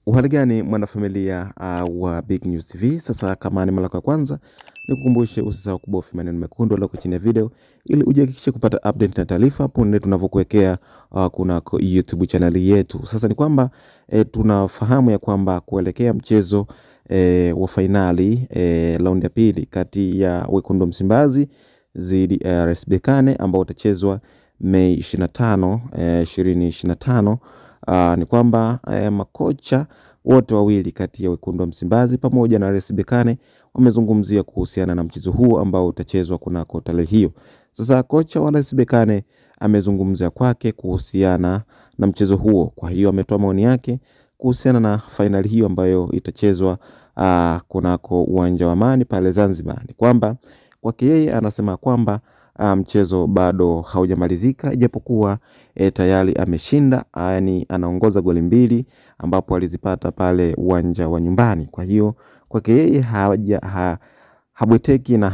Uhali gani mwanafamilia wa Big News TV. Sasa kama ni mara ya kwanza nikukumbushe usisahau kubofya maneno mekundu yaliyoko chini ya video ili ujihakikishe kupata update na taarifa punde tunavyokuwekea kunako YouTube channel yetu. Sasa ni kwamba tunafahamu ya kwamba kuelekea mchezo wa finali raundi ya pili kati ya Wekundu wa Msimbazi dhidi ya RS Berkane ambao utachezwa Mei 25, 2025. Ni kwamba makocha wote wawili kati ya Wekundu wa Msimbazi pamoja na RS Berkane wamezungumzia kuhusiana na mchezo huu ambao utachezwa kunako tarehe hiyo. Sasa kocha wa RS Berkane amezungumzia kwake kuhusiana na mchezo huo. Kwa hiyo ametoa maoni yake kuhusiana na finali hiyo ambayo itachezwa kunako uwanja wa Amani pale Zanzibar. Ni kwamba kwake yeye anasema kwamba mchezo bado haujamalizika ijapokuwa tayari ameshinda, yani anaongoza goli 2 ambapo alizipata pale uwanja wa nyumbani. Kwa hiyo kwake yeye habweteki na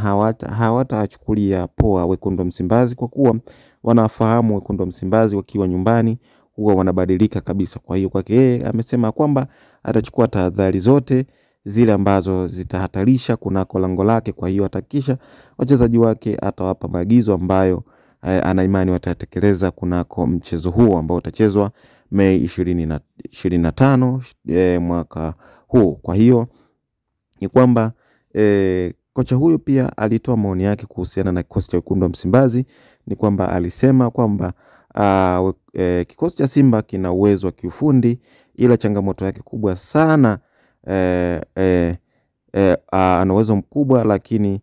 hawatachukulia poa Wekundu wa Msimbazi kwa kuwa wanafahamu Wekundu wa Msimbazi wakiwa nyumbani huwa wanabadilika kabisa. Kwa hiyo kwake yeye amesema kwamba atachukua tahadhari zote zile ambazo zitahatarisha kunako lango lake. Kwa hiyo atahakikisha wachezaji wake atawapa maagizo ambayo ana imani watatekeleza kunako mchezo huo ambao utachezwa Mei 25 mwaka huu. Kwa hiyo ni kwamba kocha huyo pia alitoa maoni yake kuhusiana na kikosi cha Wekundu wa Msimbazi. Ni kwamba alisema kwamba kikosi cha Simba kina uwezo wa kiufundi ila changamoto yake kubwa sana ana uwezo mkubwa lakini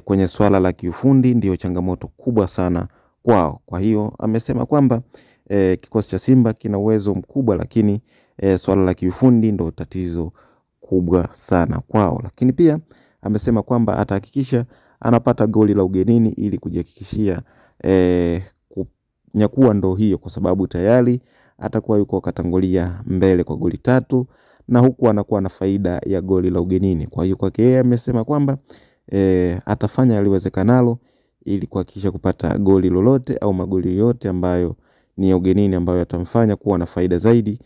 kwenye swala la kiufundi ndio changamoto kubwa sana kwao. Kwa hiyo amesema kwamba kikosi cha Simba kina uwezo mkubwa lakini swala la kiufundi ndio tatizo kubwa sana kwao. Lakini pia amesema kwamba atahakikisha anapata goli la ugenini ili kujihakikishia kunyakua ndoo hiyo, kwa sababu tayari atakuwa yuko katangulia mbele kwa goli 3 na huku anakuwa na faida ya goli la ugenini. Kwa hiyo kwake yeye amesema kwamba atafanya aliwezekanalo ili kuhakikisha kupata goli lolote au magoli yote ambayo ni ya ugenini ambayo yatamfanya kuwa na faida zaidi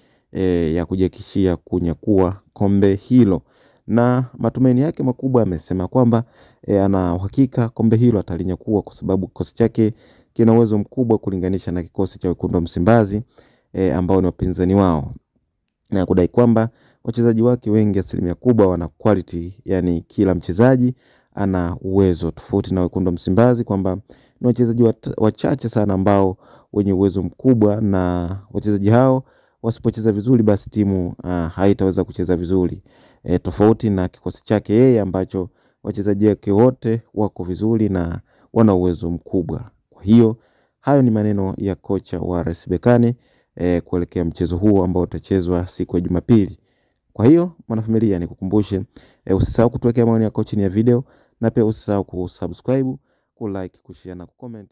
ya kujihakikishia kunyakua kombe hilo. Na matumaini yake makubwa amesema kwamba ana uhakika kombe hilo atalinyakua kwa sababu kikosi chake kina uwezo mkubwa kulinganisha na kikosi cha Wekundu wa Msimbazi ambao ni wapinzani wao, na kudai kwamba wachezaji wake wengi asilimia kubwa wana quality, yani kila mchezaji ana uwezo, tofauti na Wekundu wa Msimbazi kwamba ni wachezaji wachache sana ambao wenye uwezo mkubwa, na wachezaji hao wasipocheza vizuri basi timu haitaweza kucheza vizuri, tofauti na kikosi chake yeye ambacho wachezaji wake wote wako vizuri na wana uwezo mkubwa. Kwa hiyo hayo ni maneno ya kocha wa RS Berkane kuelekea mchezo huo ambao utachezwa siku ya Jumapili. Kwa hiyo mwanafamilia, nikukumbushe usisahau kutuwekea maoni yako chini ya video, na pia usisahau kusubscribe, kulike, kushare na kucomment.